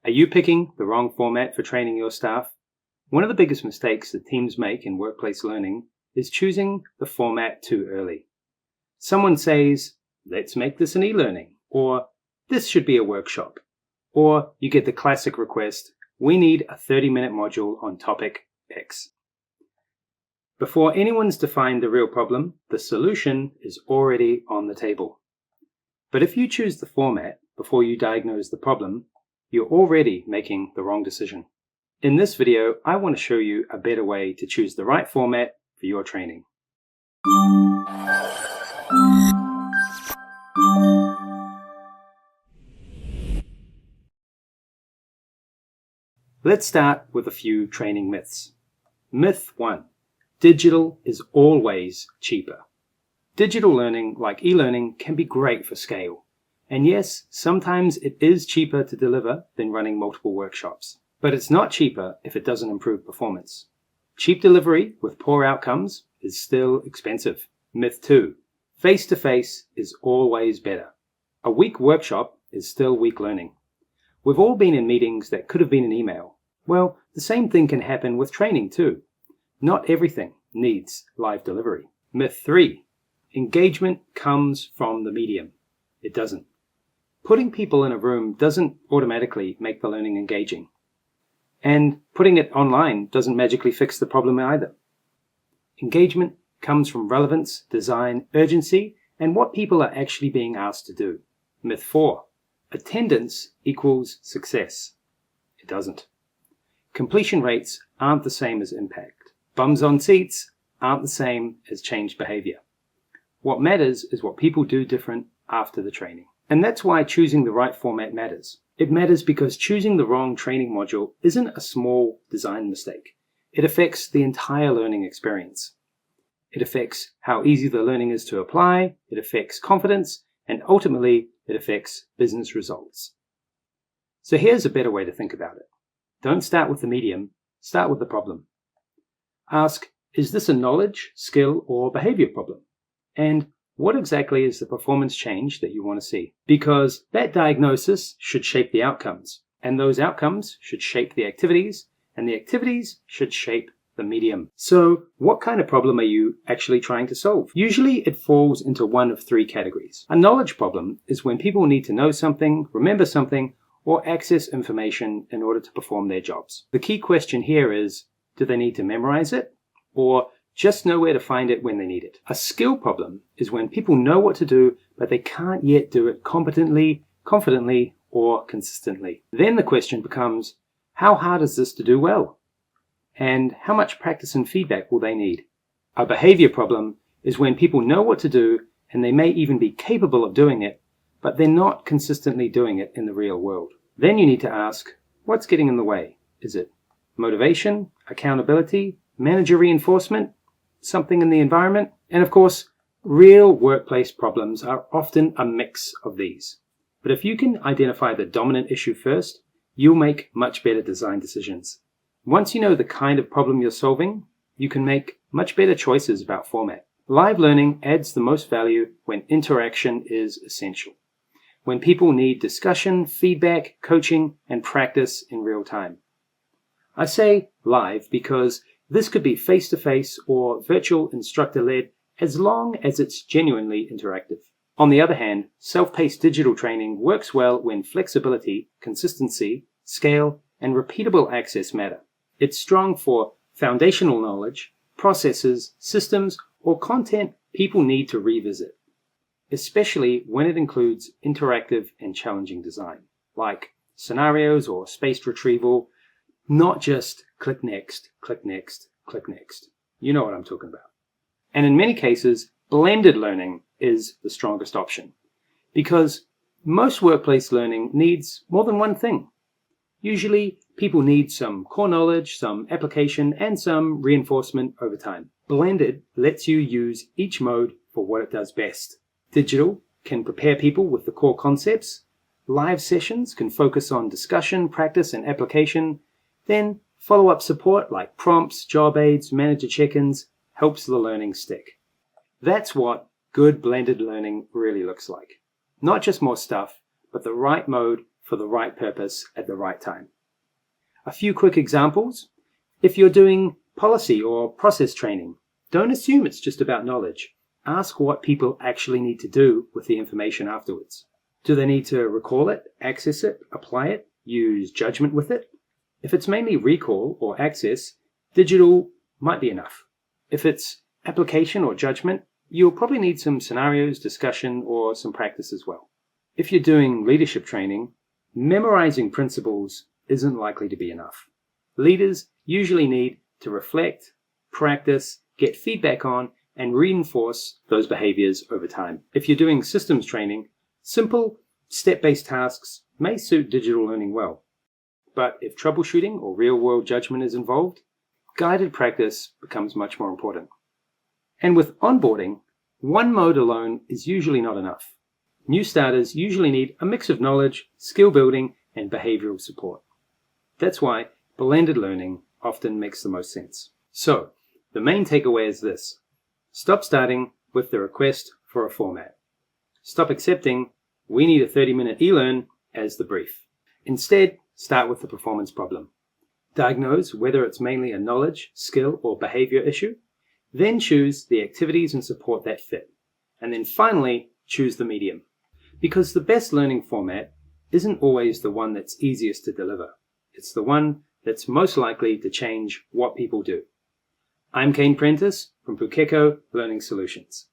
Are you picking the wrong format for training your staff? One of the biggest mistakes that teams make in workplace learning is choosing the format too early. Someone says, let's make this an e-learning, or this should be a workshop, or you get the classic request, we need a 30-minute module on topic X. Before anyone's defined the real problem, the solution is already on the table. But if you choose the format before you diagnose the problem, you're already making the wrong decision. In this video, I want to show you a better way to choose the right format for your training. Let's start with a few training myths. Myth 1. Digital is always cheaper. Digital learning, like e-learning, can be great for scale. And yes, sometimes it is cheaper to deliver than running multiple workshops. But it's not cheaper if it doesn't improve performance. Cheap delivery with poor outcomes is still expensive. Myth 2. Face-to-face is always better. A weak workshop is still weak learning. We've all been in meetings that could have been an email. Well, the same thing can happen with training too. Not everything needs live delivery. Myth 3. Engagement comes from the medium. It doesn't. Putting people in a room doesn't automatically make the learning engaging. And putting it online doesn't magically fix the problem either. Engagement comes from relevance, design, urgency, and what people are actually being asked to do. Myth 4. Attendance equals success. It doesn't. Completion rates aren't the same as impact. Bums on seats aren't the same as changed behavior. What matters is what people do different after the training. And that's why choosing the right format matters. It matters because choosing the wrong training module isn't a small design mistake. It affects the entire learning experience. It affects how easy the learning is to apply, it affects confidence, and ultimately it affects business results. So here's a better way to think about it. Don't start with the medium, start with the problem. Ask, is this a knowledge, skill, or behavior problem? And what exactly is the performance change that you want to see? Because that diagnosis should shape the outcomes, and those outcomes should shape the activities, and the activities should shape the medium. So what kind of problem are you actually trying to solve? Usually it falls into one of three categories. A knowledge problem is when people need to know something, remember something, or access information in order to perform their jobs. The key question here is, do they need to memorize it, or just know where to find it when they need it? A skill problem is when people know what to do, but they can't yet do it competently, confidently, or consistently. Then the question becomes, how hard is this to do well? And how much practice and feedback will they need? A behavior problem is when people know what to do, and they may even be capable of doing it, but they're not consistently doing it in the real world. Then you need to ask, what's getting in the way? Is it motivation, accountability, manager reinforcement, something in the environment? And of course, real workplace problems are often a mix of these. But if you can identify the dominant issue first, you'll make much better design decisions. Once you know the kind of problem you're solving, you can make much better choices about format. Live learning adds the most value when interaction is essential. When people need discussion, feedback, coaching, and practice in real time. I say live because this could be face-to-face or virtual instructor-led as long as it's genuinely interactive. On the other hand, self-paced digital training works well when flexibility, consistency, scale, and repeatable access matter. It's strong for foundational knowledge, processes, systems, or content people need to revisit, especially when it includes interactive and challenging design, like scenarios or spaced retrieval, not just click next, click next, click next. You know what I'm talking about. And in many cases, blended learning is the strongest option because most workplace learning needs more than one thing. Usually, people need some core knowledge, some application, and some reinforcement over time. Blended lets you use each mode for what it does best. Digital can prepare people with the core concepts. Live sessions can focus on discussion, practice, and application. Then follow-up support like prompts, job aids, manager check-ins helps the learning stick. That's what good blended learning really looks like. Not just more stuff, but the right mode for the right purpose at the right time. A few quick examples. If you're doing policy or process training, don't assume it's just about knowledge. Ask what people actually need to do with the information afterwards. Do they need to recall it, access it, apply it, use judgment with it? If it's mainly recall or access, digital might be enough. If it's application or judgment, you'll probably need some scenarios, discussion, or some practice as well. If you're doing leadership training, memorizing principles isn't likely to be enough. Leaders usually need to reflect, practice, get feedback on, and reinforce those behaviors over time. If you're doing systems training, simple, step-based tasks may suit digital learning well. But if troubleshooting or real-world judgment is involved, guided practice becomes much more important. And with onboarding, one mode alone is usually not enough. New starters usually need a mix of knowledge, skill building, and behavioral support. That's why blended learning often makes the most sense. So, the main takeaway is this. Stop starting with the request for a format. Stop accepting, we need a 30-minute e-learn as the brief. Instead, start with the performance problem. Diagnose whether it's mainly a knowledge, skill, or behavior issue. Then choose the activities and support that fit. And then finally, choose the medium. Because the best learning format isn't always the one that's easiest to deliver. It's the one that's most likely to change what people do. I'm Kane Prentice from Pukeko Learning Solutions.